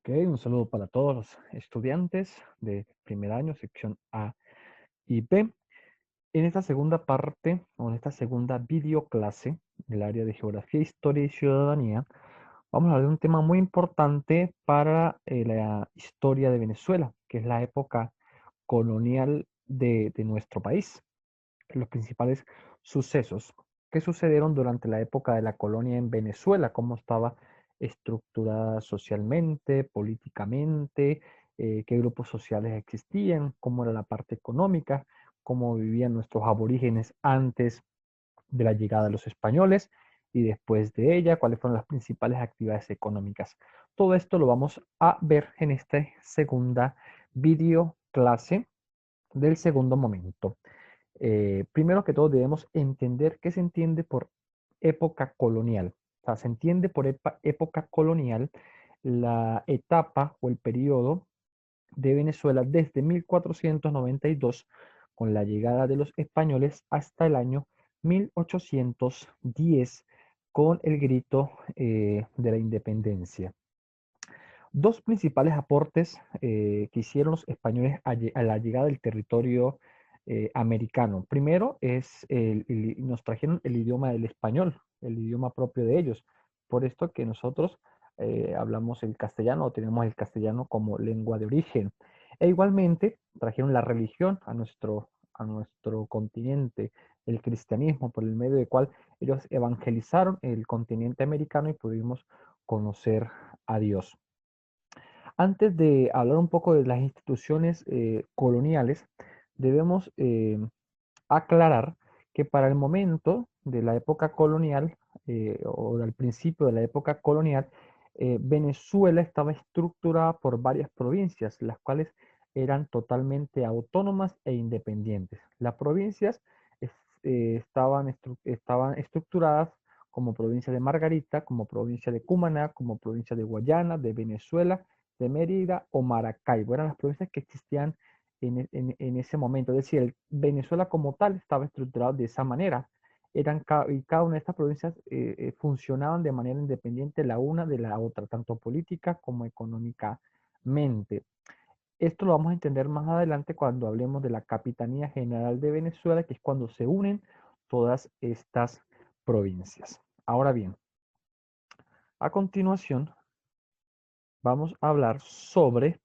Ok, un saludo para todos los estudiantes de primer año, sección A y B. En esta segunda parte, o en esta segunda videoclase del área de Geografía, Historia y Ciudadanía, vamos a hablar de un tema muy importante para la historia de Venezuela, que es la época colonial de nuestro país. Los principales sucesos que sucedieron durante la época de la colonia en Venezuela, cómo estaba estructurada socialmente, políticamente, qué grupos sociales existían, cómo era la parte económica, cómo vivían nuestros aborígenes antes de la llegada de los españoles y después de ella, cuáles fueron las principales actividades económicas. Todo esto lo vamos a ver en esta segunda video clase del segundo momento. Primero que todo debemos entender qué se entiende por época colonial. O sea, se entiende por época colonial la etapa o el periodo de Venezuela desde 1492, con la llegada de los españoles, hasta el año 1810, con el grito de la independencia. Dos principales aportes que hicieron los españoles a la llegada del territorio americano. Primero nos trajeron el idioma del español, el idioma propio de ellos. Por esto que nosotros hablamos el castellano o tenemos el castellano como lengua de origen. E igualmente trajeron la religión a nuestro continente, el cristianismo, por el medio del cual ellos evangelizaron el continente americano y pudimos conocer a Dios. Antes de hablar un poco de las instituciones coloniales, debemos aclarar que para el momento de la época colonial, o al principio de la época colonial, Venezuela estaba estructurada por varias provincias, las cuales eran totalmente autónomas e independientes. Las provincias estaban estructuradas como provincia de Margarita, como provincia de Cumaná, como provincia de Guayana, de Venezuela, de Mérida o Maracaibo. Eran las provincias que existían en ese momento. Es decir, Venezuela como tal estaba estructurado de esa manera. Y cada una de estas provincias funcionaban de manera independiente la una de la otra, tanto política como económicamente. Esto lo vamos a entender más adelante cuando hablemos de la Capitanía General de Venezuela, que es cuando se unen todas estas provincias. Ahora bien, a continuación vamos a hablar sobre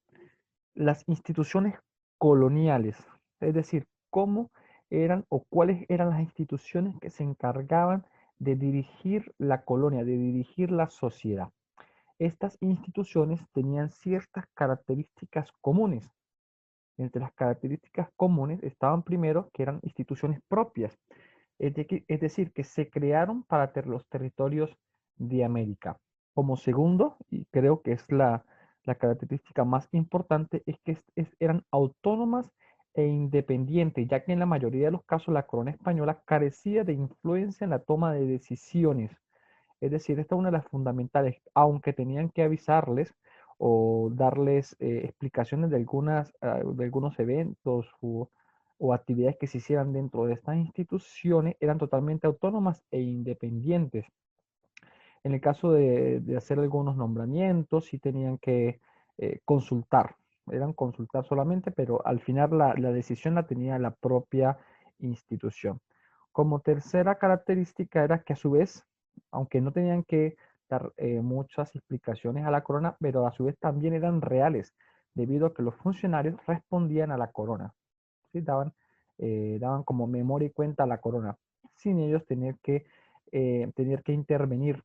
las instituciones coloniales, es decir, cómo eran o cuáles eran las instituciones que se encargaban de dirigir la colonia, de dirigir la sociedad. Estas instituciones tenían ciertas características comunes. Entre las características comunes estaban primero que eran instituciones propias, es decir, que se crearon para los territorios de América. Como segundo, y creo que es la característica más importante, es que eran autónomas e independientes, ya que en la mayoría de los casos la corona española carecía de influencia en la toma de decisiones. Es decir, esta es una de las fundamentales, aunque tenían que avisarles o darles explicaciones de algunos eventos o actividades que se hicieran dentro de estas instituciones, eran totalmente autónomas e independientes. En el caso de hacer algunos nombramientos, sí tenían que consultar, eran consultar solamente, pero al final la decisión la tenía la propia institución. Como tercera característica era que a su vez, aunque no tenían que dar muchas explicaciones a la corona, pero a su vez también eran reales, debido a que los funcionarios respondían a la corona, ¿sí? Daban como memoria y cuenta a la corona, sin ellos tener que intervenir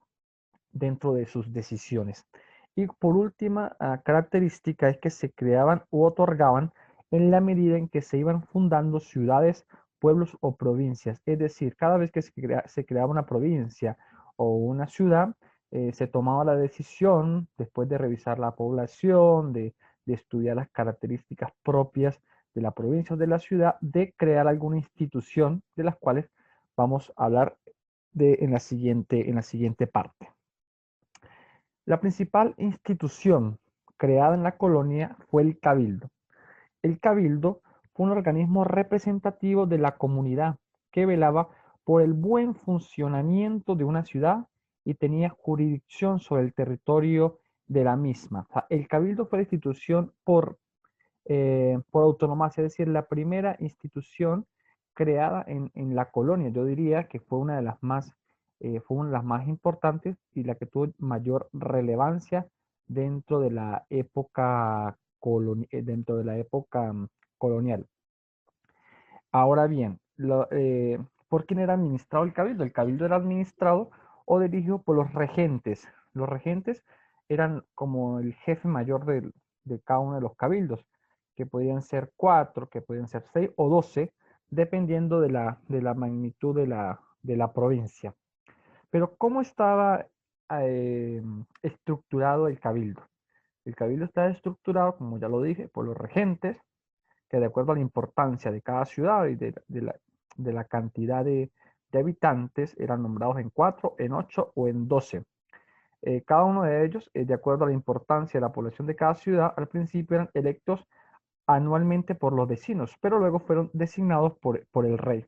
dentro de sus decisiones. Y por última característica es que se creaban u otorgaban en la medida en que se iban fundando ciudades, pueblos o provincias. Es decir, cada vez que se creaba una provincia o una ciudad, se tomaba la decisión, después de revisar la población, de estudiar las características propias de la provincia o de la ciudad, de crear alguna institución de las cuales vamos a hablar en la siguiente parte. La principal institución creada en la colonia fue el Cabildo. El Cabildo fue un organismo representativo de la comunidad que velaba por el buen funcionamiento de una ciudad y tenía jurisdicción sobre el territorio de la misma. O sea, el cabildo fue la institución por autonomía, es decir, la primera institución creada en la colonia. Yo diría que fue una de las más importantes y la que tuvo mayor relevancia dentro de la época, colonial. Ahora bien, ¿por quién era administrado el cabildo? El cabildo era administrado o dirigido por los regentes. Los regentes eran como el jefe mayor de cada uno de los cabildos, que podían ser cuatro, que podían ser 6 o 12, dependiendo de la magnitud de la provincia. Pero ¿cómo estaba eh, estructurado el cabildo? El cabildo estaba estructurado, como ya lo dije, por los regentes, que de acuerdo a la importancia de cada ciudad y de la cantidad de habitantes, eran nombrados en 4, en 8 o en 12. Cada uno de ellos, de acuerdo a la importancia de la población de cada ciudad, al principio eran electos anualmente por los vecinos, pero luego fueron designados por el rey.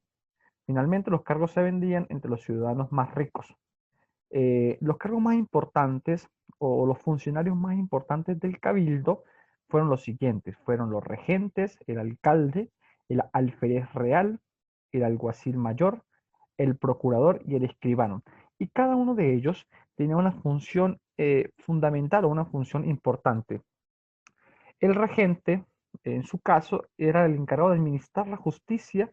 Finalmente, los cargos se vendían entre los ciudadanos más ricos. Los cargos más importantes o los funcionarios más importantes del cabildo fueron los siguientes, fueron los regentes, el alcalde, el alférez real, el alguacil mayor, el procurador y el escribano. Y cada uno de ellos tenía una función fundamental o una función importante. El regente, en su caso, era el encargado de administrar la justicia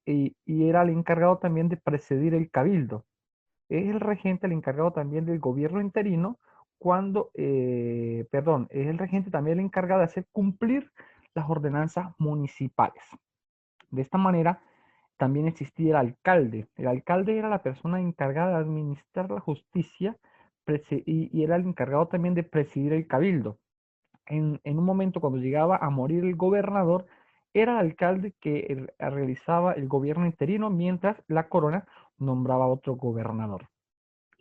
y era el encargado también de presidir el cabildo. Es el regente el encargado también del gobierno interino es el regente también el encargado de hacer cumplir las ordenanzas municipales. De esta manera, también existía el alcalde. El alcalde era la persona encargada de administrar la justicia y era el encargado también de presidir el cabildo. En un momento cuando llegaba a morir el gobernador, era el alcalde que realizaba el gobierno interino mientras la corona nombraba otro gobernador.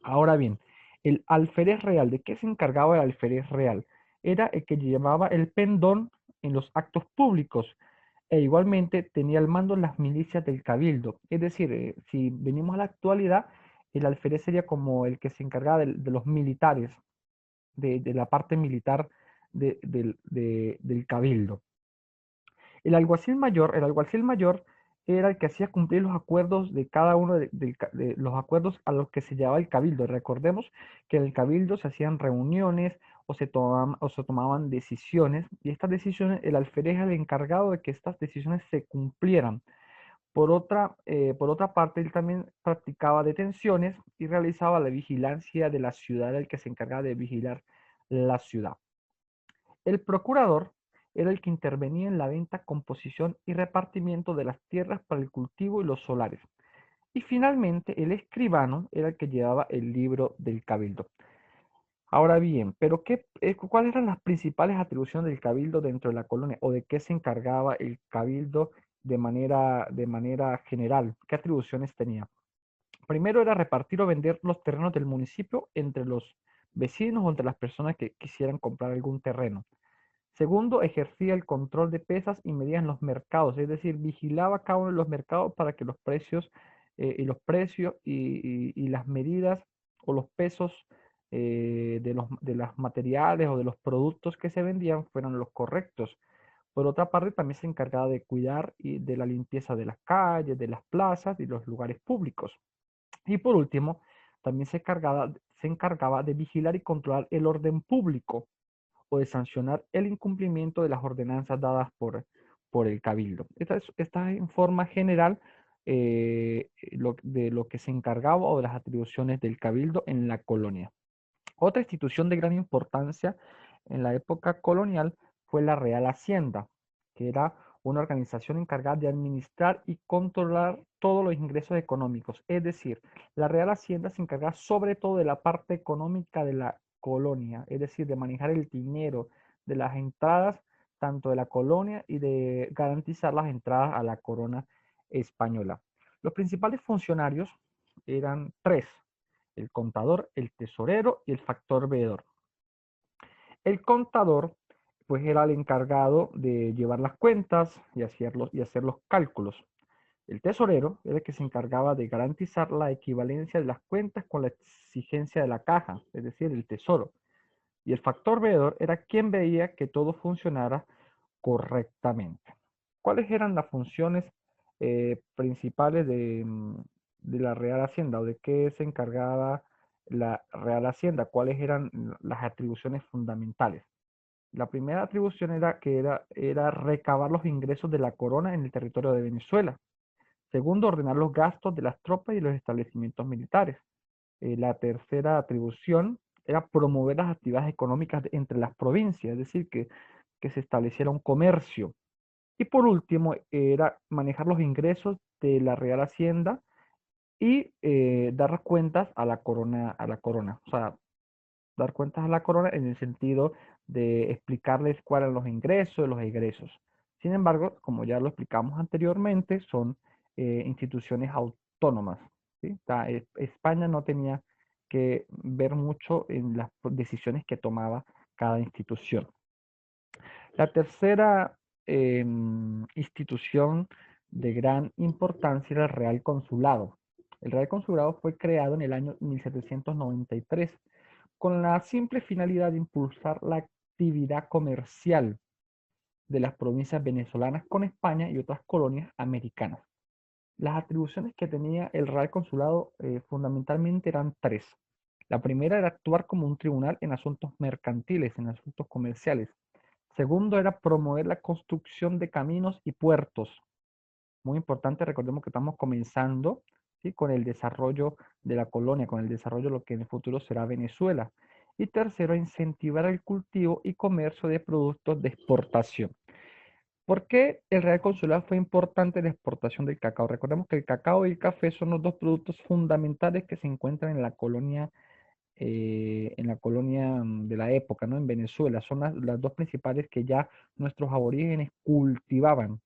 Ahora bien, el alférez real, ¿de qué se encargaba el alférez real? Era el que llevaba el pendón en los actos públicos e igualmente tenía al mando las milicias del cabildo. Es decir, si venimos a la actualidad, el alférez sería como el que se encargaba de los militares, de la parte militar del cabildo. El alguacil mayor era el que hacía cumplir los acuerdos de cada uno de los acuerdos a los que se llevaba el cabildo. Recordemos que en el cabildo se hacían reuniones o se tomaban decisiones, y estas decisiones el alférez era el encargado de que estas decisiones se cumplieran. Por otra parte, él también practicaba detenciones y realizaba la vigilancia de la ciudad, el que se encargaba de vigilar la ciudad. El procurador era el que intervenía en la venta, composición y repartimiento de las tierras para el cultivo y los solares. Y finalmente, el escribano era el que llevaba el libro del cabildo. Ahora bien, pero ¿cuáles eran las principales atribuciones del cabildo dentro de la colonia o de qué se encargaba el cabildo de manera general? ¿Qué atribuciones tenía? Primero era repartir o vender los terrenos del municipio entre los vecinos o entre las personas que quisieran comprar algún terreno. Segundo, ejercía el control de pesas y medías en los mercados, es decir, vigilaba cada uno de los mercados para que los precios y las medidas o los pesos de los materiales o de los productos que se vendían fueran los correctos. Por otra parte, también se encargaba de cuidar y de la limpieza de las calles, de las plazas y los lugares públicos. Y por último, también se encargaba de vigilar y controlar el orden público o de sancionar el incumplimiento de las ordenanzas dadas por el cabildo. Esta es en forma general de lo que se encargaba o de las atribuciones del cabildo en la colonia. Otra institución de gran importancia en la época colonial fue la Real Hacienda, que era una organización encargada de administrar y controlar todos los ingresos económicos. Es decir, la Real Hacienda se encargaba sobre todo de la parte económica de la colonia, es decir, de manejar el dinero, de las entradas tanto de la colonia y de garantizar las entradas a la corona española. Los principales funcionarios eran tres: el contador, el tesorero y el factor veedor. El contador, pues, era el encargado de llevar las cuentas y hacer los cálculos. El tesorero era el que se encargaba de garantizar la equivalencia de las cuentas con la exigencia de la caja, es decir, el tesoro. Y el factor veedor era quien veía que todo funcionara correctamente. ¿Cuáles eran las funciones principales de la Real Hacienda o de qué se encargaba la Real Hacienda? ¿Cuáles eran las atribuciones fundamentales? La primera atribución era recabar los ingresos de la corona en el territorio de Venezuela. Segundo, ordenar los gastos de las tropas y los establecimientos militares. La tercera atribución era promover las actividades económicas entre las provincias, es decir, que se estableciera un comercio. Y por último, era manejar los ingresos de la Real Hacienda y dar cuentas a la corona. O sea, dar cuentas a la corona en el sentido de explicarles cuáles eran los ingresos y los egresos. Sin embargo, como ya lo explicamos anteriormente, son instituciones autónomas. ¿Sí? España no tenía que ver mucho en las decisiones que tomaba cada institución. La tercera institución de gran importancia era el Real Consulado. El Real Consulado fue creado en el año 1793 con la simple finalidad de impulsar la actividad comercial de las provincias venezolanas con España y otras colonias americanas. Las atribuciones que tenía el Real Consulado fundamentalmente eran tres. La primera era actuar como un tribunal en asuntos mercantiles, en asuntos comerciales. Segundo era promover la construcción de caminos y puertos. Muy importante, recordemos que estamos comenzando, ¿sí?, con el desarrollo de la colonia, con el desarrollo de lo que en el futuro será Venezuela. Y tercero, incentivar el cultivo y comercio de productos de exportación. ¿Por qué el Real Consulado fue importante en la exportación del cacao? Recordemos que el cacao y el café son los dos productos fundamentales que se encuentran en la colonia de la época, ¿no? En Venezuela. Son las dos principales que ya nuestros aborígenes cultivaban.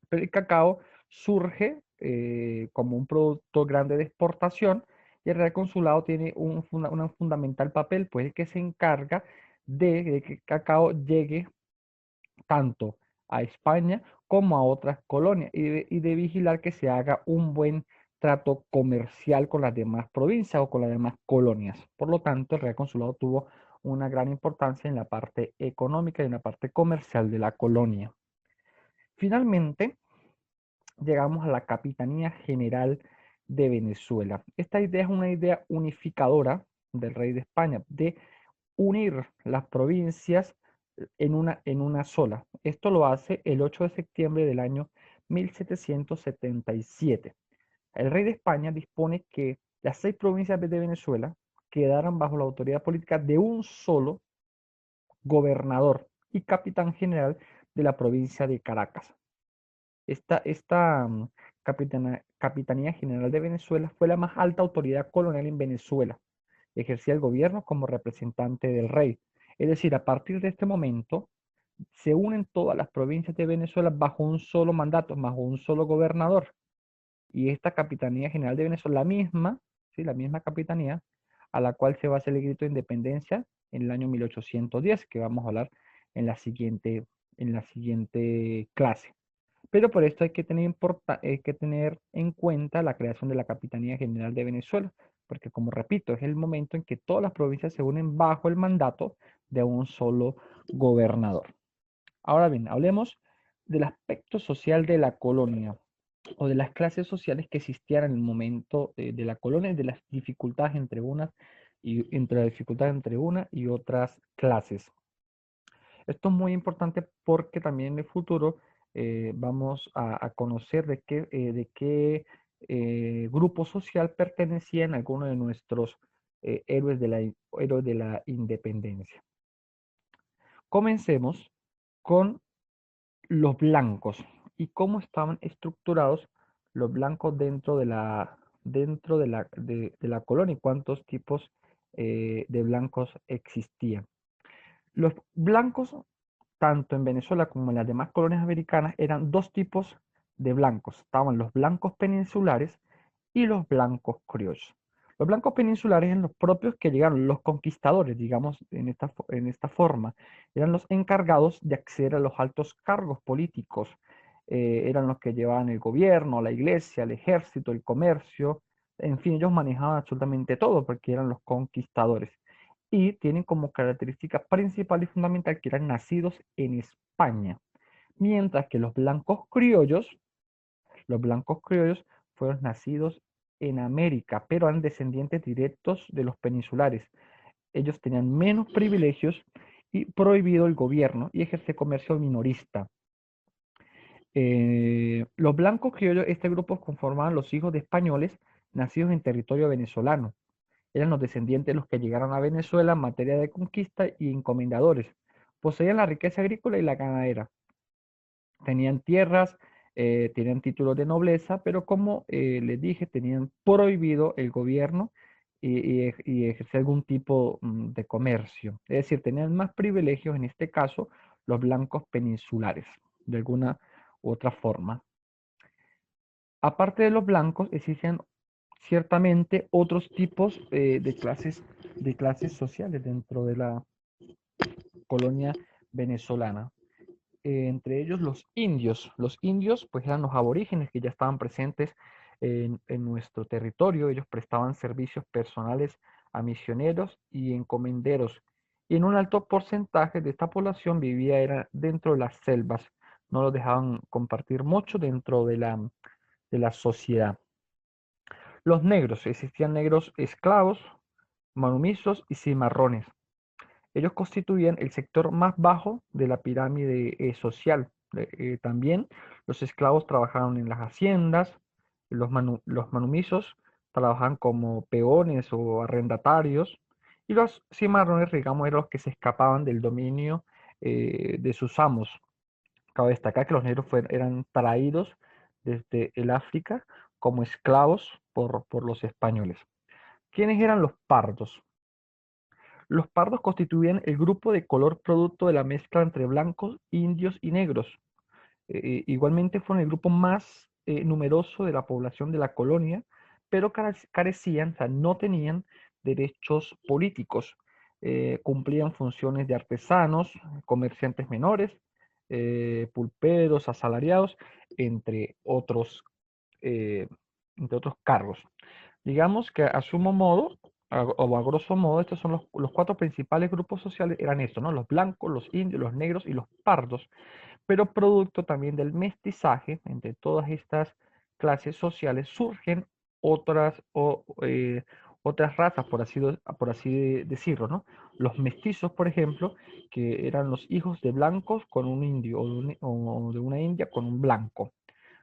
Pero el cacao surge como un producto grande de exportación y el Real Consulado tiene un fundamental papel, pues el que se encarga de que el cacao llegue tanto a España como a otras colonias y de vigilar que se haga un buen trato comercial con las demás provincias o con las demás colonias. Por lo tanto, el Real Consulado tuvo una gran importancia en la parte económica y en la parte comercial de la colonia. Finalmente, llegamos a la Capitanía General de Venezuela. Esta idea es una idea unificadora del rey de España, de unir las provincias en una sola. Esto lo hace el 8 de septiembre del año 1777. El rey de España dispone que las 6 provincias de Venezuela quedaran bajo la autoridad política de un solo gobernador y capitán general de la provincia de Caracas. Esta Capitanía General de Venezuela fue la más alta autoridad colonial en Venezuela. Ejercía el gobierno como representante del rey. Es decir, a partir de este momento se unen todas las provincias de Venezuela bajo un solo mandato, bajo un solo gobernador. Y esta Capitanía General de Venezuela, la misma, ¿sí?, la misma capitanía a la cual se va a hacer el grito de independencia en el año 1810, que vamos a hablar en la siguiente clase. Pero por esto hay que tener en cuenta la creación de la Capitanía General de Venezuela, porque como repito, es el momento en que todas las provincias se unen bajo el mandato de un solo gobernador. Ahora bien, hablemos del aspecto social de la colonia o de las clases sociales que existían en el momento de la colonia y de las dificultades entre una y otras clases. Esto es muy importante porque también en el futuro vamos a conocer de qué grupo social pertenecían algunos de nuestros héroes de la independencia. Comencemos con los blancos y cómo estaban estructurados los blancos dentro de la colonia y cuántos tipos de blancos existían. Los blancos, tanto en Venezuela como en las demás colonias americanas, eran dos tipos de blancos. Estaban los blancos peninsulares y los blancos criollos. Los blancos peninsulares eran los propios que llegaron, los conquistadores, digamos, en esta forma. Eran los encargados de acceder a los altos cargos políticos. Eran los que llevaban el gobierno, la iglesia, el ejército, el comercio. En fin, ellos manejaban absolutamente todo porque eran los conquistadores. y tienen como característica principal y fundamental que eran nacidos en España, mientras que los blancos criollos fueron nacidos en América, pero eran descendientes directos de los peninsulares. Ellos tenían menos privilegios y prohibido el gobierno y ejercer comercio minorista. Los blancos criollos, este grupo conformaban los hijos de españoles nacidos en territorio venezolano. Eran los descendientes los que llegaron a Venezuela en materia de conquista y encomendadores. Poseían la riqueza agrícola y la ganadera. Tenían tierras, tenían títulos de nobleza, pero como les dije, tenían prohibido el gobierno y ejercer algún tipo de comercio. Es decir, tenían más privilegios, en este caso, los blancos peninsulares, de alguna u otra forma. Aparte de los blancos, existen ciertamente otros tipos de clases sociales dentro de la colonia venezolana. Entre ellos los indios. Los indios pues eran los aborígenes que ya estaban presentes en nuestro territorio. Ellos prestaban servicios personales a misioneros y encomenderos. Y en un alto porcentaje de esta población vivía era dentro de las selvas. No los dejaban compartir mucho dentro de la sociedad. Los negros, existían negros esclavos, manumisos y cimarrones. Ellos constituían el sector más bajo de la pirámide social. También los esclavos trabajaban en las haciendas, los manumisos trabajaban como peones o arrendatarios, y los cimarrones, digamos, eran los que se escapaban del dominio de sus amos. Cabe destacar que los negros eran traídos desde el África como esclavos por los españoles. ¿Quiénes eran los pardos? Los pardos constituían el grupo de color producto de la mezcla entre blancos, indios y negros. Igualmente fueron el grupo más numeroso de la población de la colonia, pero carecían, o sea, no tenían derechos políticos. Cumplían funciones de artesanos, comerciantes menores, pulperos, asalariados, entre otros, eh, entre otros cargos. Digamos que a sumo modo, o a grosso modo, estos son los cuatro principales grupos sociales, eran estos, ¿no? Los blancos, los indios, los negros y los pardos, pero producto también del mestizaje entre todas estas clases sociales surgen otras razas, por así decirlo, ¿no? Los mestizos, por ejemplo, que eran los hijos de blancos con un indio o de una india con un blanco.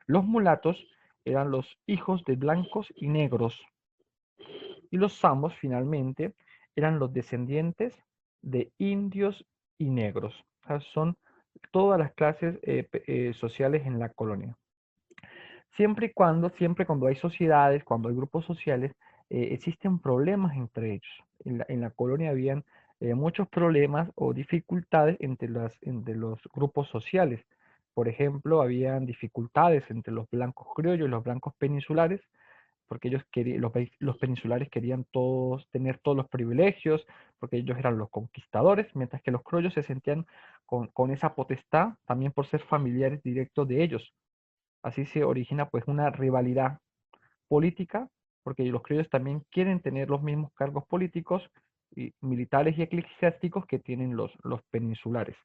Los mulatos eran los hijos de blancos y negros. Y los samos, finalmente, eran los descendientes de indios y negros. O sea, son todas las clases sociales en la colonia. Siempre cuando hay sociedades, cuando hay grupos sociales, existen problemas entre ellos. En la colonia habían muchos problemas o dificultades entre los grupos sociales. Por ejemplo, habían dificultades entre los blancos criollos y los blancos peninsulares, porque ellos querían, los peninsulares querían todos tener todos los privilegios, porque ellos eran los conquistadores, mientras que los criollos se sentían con esa potestad también por ser familiares directos de ellos. Así se origina pues una rivalidad política, porque los criollos también quieren tener los mismos cargos políticos, y militares y eclesiásticos que tienen los peninsulares.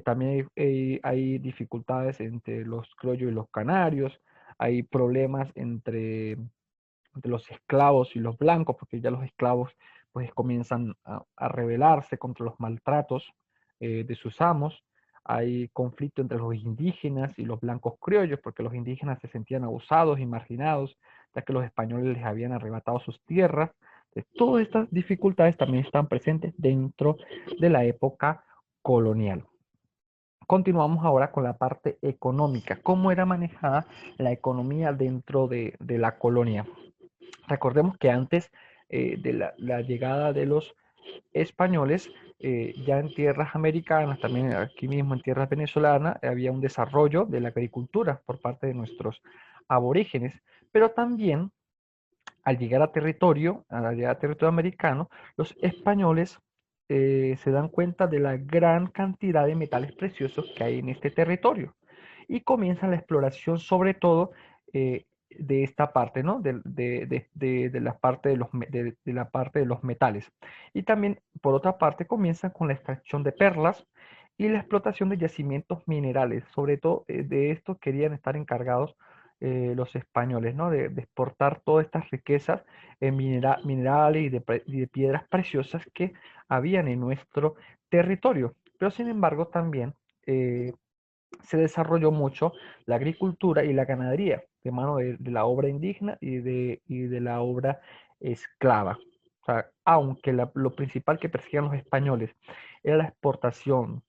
También hay dificultades entre los criollos y los canarios, hay problemas entre los esclavos y los blancos, porque ya los esclavos pues comienzan a rebelarse contra los maltratos de sus amos. Hay conflicto entre los indígenas y los blancos criollos, porque los indígenas se sentían abusados y marginados, ya que los españoles les habían arrebatado sus tierras. Entonces, todas estas dificultades también están presentes dentro de la época colonial. Continuamos ahora con la parte económica. ¿Cómo era manejada la economía dentro de la colonia? Recordemos que antes de la llegada de los españoles, ya en tierras americanas, también aquí mismo en tierras venezolanas, había un desarrollo de la agricultura por parte de nuestros aborígenes, pero también a la llegada a territorio americano, los españoles se dan cuenta de la gran cantidad de metales preciosos que hay en este territorio y comienzan la exploración sobre todo de esta parte, ¿no? De la parte de la parte de los metales. Y también, por otra parte, comienzan con la extracción de perlas y la explotación de yacimientos minerales. Sobre todo de esto querían estar encargados los españoles, ¿no? De exportar todas estas riquezas minerales y de piedras preciosas que habían en nuestro territorio. Pero sin embargo, también se desarrolló mucho la agricultura y la ganadería de mano de la obra indígena y de la obra esclava. O sea, aunque lo principal que perseguían los españoles era la exportación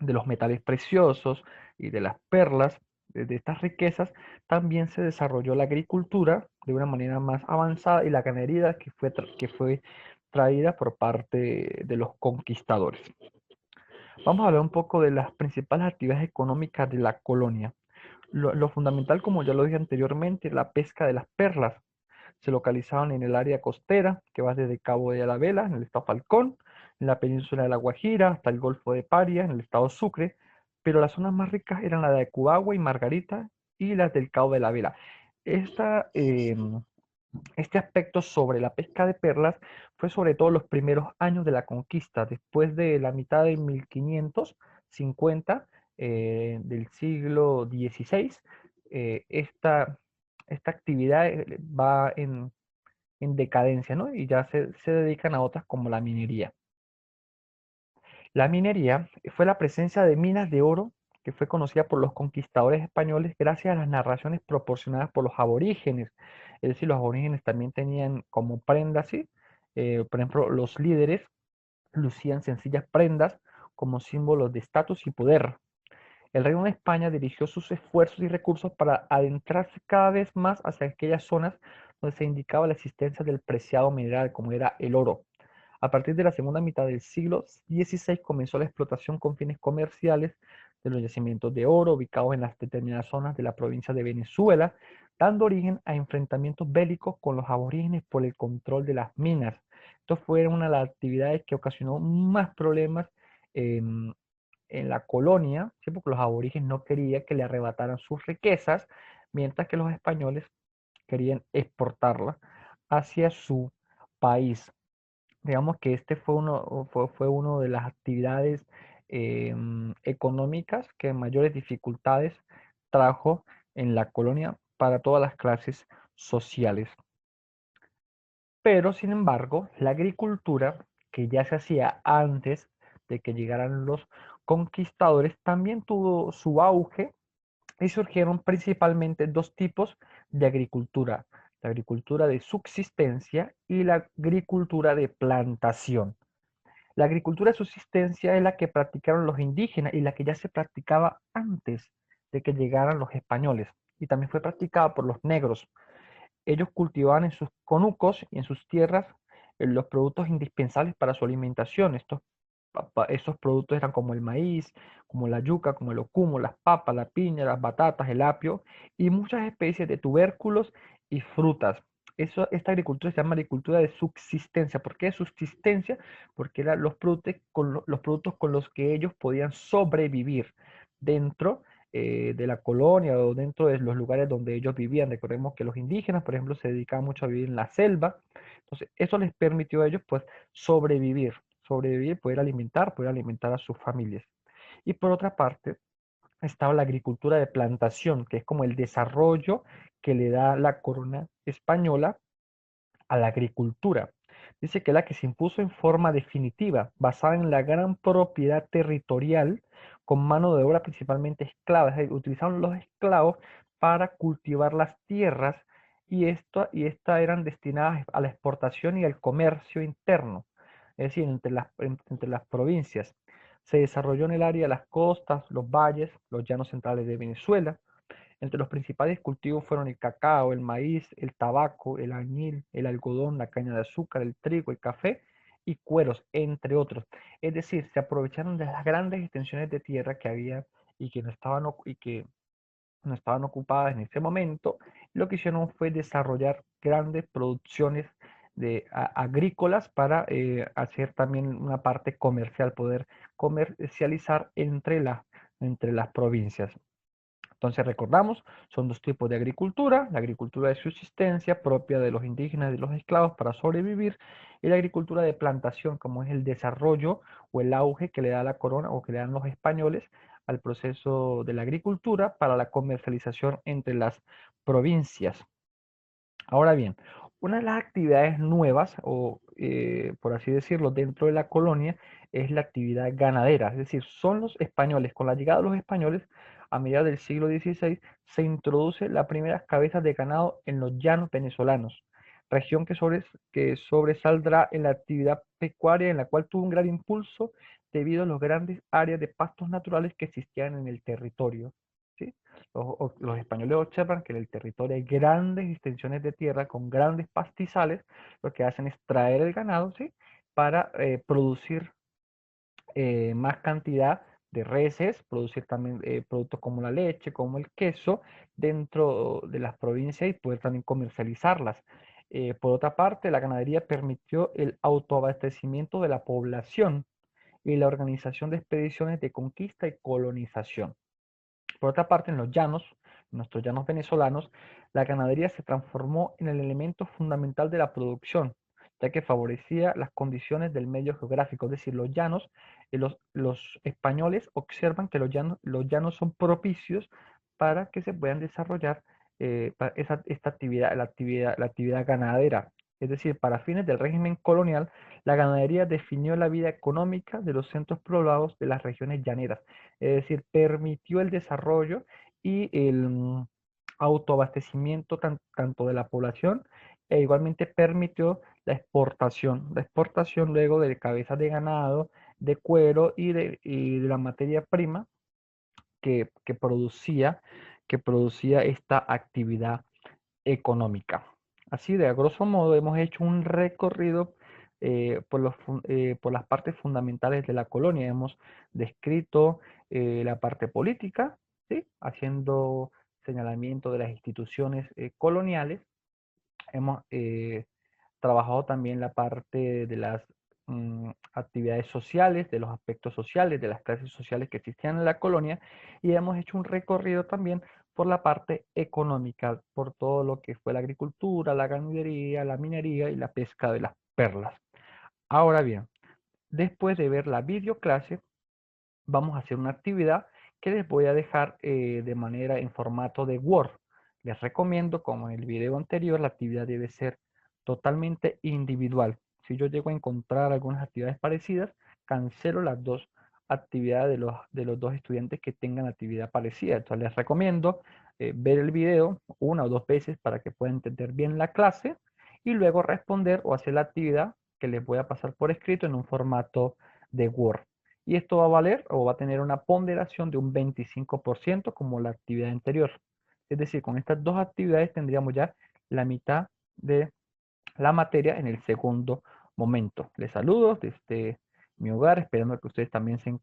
de los metales preciosos y de las perlas, de estas riquezas, también se desarrolló la agricultura de una manera más avanzada y la ganadería que fue traída por parte de los conquistadores. Vamos a hablar un poco de las principales actividades económicas de la colonia. Lo fundamental, como ya lo dije anteriormente, es la pesca de las perlas. Se localizaban en el área costera, que va desde Cabo de la Vela, en el estado Falcón, en la península de La Guajira, hasta el Golfo de Paria, en el estado Sucre, pero las zonas más ricas eran la de Cubagua y Margarita y las del Cabo de la Vela. Esta, este aspecto sobre la pesca de perlas fue sobre todo los primeros años de la conquista, después de la mitad de 1550 del siglo XVI. Esta actividad va en decadencia, ¿no? Y ya se dedican a otras como la minería. La minería fue la presencia de minas de oro que fue conocida por los conquistadores españoles gracias a las narraciones proporcionadas por los aborígenes. Es decir, los aborígenes también tenían como prendas, ¿sí? Por ejemplo, los líderes lucían sencillas prendas como símbolos de estatus y poder. El Reino de España dirigió sus esfuerzos y recursos para adentrarse cada vez más hacia aquellas zonas donde se indicaba la existencia del preciado mineral, como era el oro. A partir de la segunda mitad del siglo XVI comenzó la explotación con fines comerciales de los yacimientos de oro ubicados en las determinadas zonas de la provincia de Venezuela, dando origen a enfrentamientos bélicos con los aborígenes por el control de las minas. Esto fue una de las actividades que ocasionó más problemas en, en la colonia, ¿sí? Porque los aborígenes no querían que le arrebataran sus riquezas, mientras que los españoles querían exportarlas hacia su país. Digamos que este fue uno de las actividades económicas que mayores dificultades trajo en la colonia para todas las clases sociales. Pero, sin embargo, la agricultura, que ya se hacía antes de que llegaran los conquistadores, también tuvo su auge y surgieron principalmente dos tipos de agricultura: la agricultura de subsistencia y la agricultura de plantación. La agricultura de subsistencia es la que practicaron los indígenas y la que ya se practicaba antes de que llegaran los españoles, y también fue practicada por los negros. Ellos cultivaban en sus conucos y en sus tierras los productos indispensables para su alimentación. Estos productos eran como el maíz, como la yuca, como el ocumo, las papas, la piña, las batatas, el apio y muchas especies de tubérculos y frutas. Esta agricultura se llama agricultura de subsistencia. ¿Por qué subsistencia? Porque eran los productos con los que ellos podían sobrevivir dentro de la colonia o dentro de los lugares donde ellos vivían. Recordemos que los indígenas, por ejemplo, se dedicaban mucho a vivir en la selva. Entonces, eso les permitió a ellos, pues, sobrevivir, poder alimentar a sus familias. Y por otra parte, estaba la agricultura de plantación, que es como el desarrollo que le da la corona española a la agricultura. Dice que la que se impuso en forma definitiva, basada en la gran propiedad territorial, con mano de obra principalmente esclava. Es decir, utilizaron los esclavos para cultivar las tierras y estas eran destinadas a la exportación y al comercio interno, es decir, entre las provincias. Se desarrolló en el área de las costas, los valles, los llanos centrales de Venezuela. Entre los principales cultivos fueron el cacao, el maíz, el tabaco, el añil, el algodón, la caña de azúcar, el trigo, el café y cueros, entre otros. Es decir, se aprovecharon de las grandes extensiones de tierra que había y que no estaban ocupadas en ese momento. Lo que hicieron fue desarrollar grandes producciones agrícolas para hacer también una parte comercial, poder comercializar entre las provincias. Entonces recordamos, son dos tipos de agricultura: la agricultura de subsistencia propia de los indígenas y de los esclavos para sobrevivir, y la agricultura de plantación, como es el desarrollo o el auge que le da la corona o que le dan los españoles al proceso de la agricultura para la comercialización entre las provincias. Ahora bien, una de las actividades nuevas, o por así decirlo, dentro de la colonia, es la actividad ganadera. Es decir, son los españoles, con la llegada de los españoles a mediados del siglo XVI, se introduce las primeras cabezas de ganado en los llanos venezolanos, región que sobresaldrá en la actividad pecuaria, en la cual tuvo un gran impulso debido a las grandes áreas de pastos naturales que existían en el territorio. ¿Sí? Los españoles observan que en el territorio hay grandes extensiones de tierra con grandes pastizales. Lo que hacen es traer el ganado, ¿sí?, para producir más cantidad de reses, producir también productos como la leche, como el queso, dentro de las provincias, y poder también comercializarlas. Por otra parte, la ganadería permitió el autoabastecimiento de la población y la organización de expediciones de conquista y colonización. Por otra parte, en nuestros llanos venezolanos, la ganadería se transformó en el elemento fundamental de la producción, ya que favorecía las condiciones del medio geográfico. Es decir, los españoles observan que los llanos son propicios para que se puedan desarrollar esta actividad, la actividad ganadera. Es decir, para fines del régimen colonial, la ganadería definió la vida económica de los centros poblados de las regiones llaneras. Es decir, permitió el desarrollo y el autoabastecimiento tanto de la población, e igualmente permitió la exportación luego de cabezas de ganado, de cuero y de la materia prima que, que producía, que producía esta actividad económica. Así de a grosso modo hemos hecho un recorrido por las partes fundamentales de la colonia. Hemos descrito la parte política, ¿sí?, haciendo señalamiento de las instituciones coloniales. Hemos trabajado también la parte de las actividades sociales, de los aspectos sociales, de las clases sociales que existían en la colonia, y hemos hecho un recorrido también por la parte económica, por todo lo que fue la agricultura, la ganadería, la minería y la pesca de las perlas. Ahora bien, después de ver la videoclase, vamos a hacer una actividad que les voy a dejar de manera en formato de Word. Les recomiendo, como en el video anterior, la actividad debe ser totalmente individual. Si yo llego a encontrar algunas actividades parecidas, cancelo las dos actividades de los dos estudiantes que tengan actividad parecida. Entonces les recomiendo ver el video una o dos veces para que puedan entender bien la clase, y luego responder o hacer la actividad que les voy a pasar por escrito en un formato de Word. Y esto va a valer o va a tener una ponderación de un 25% como la actividad anterior. Es decir, con estas dos actividades tendríamos ya la mitad de la materia en el segundo momento. Les saludo desde mi hogar, esperando que ustedes también se encuentren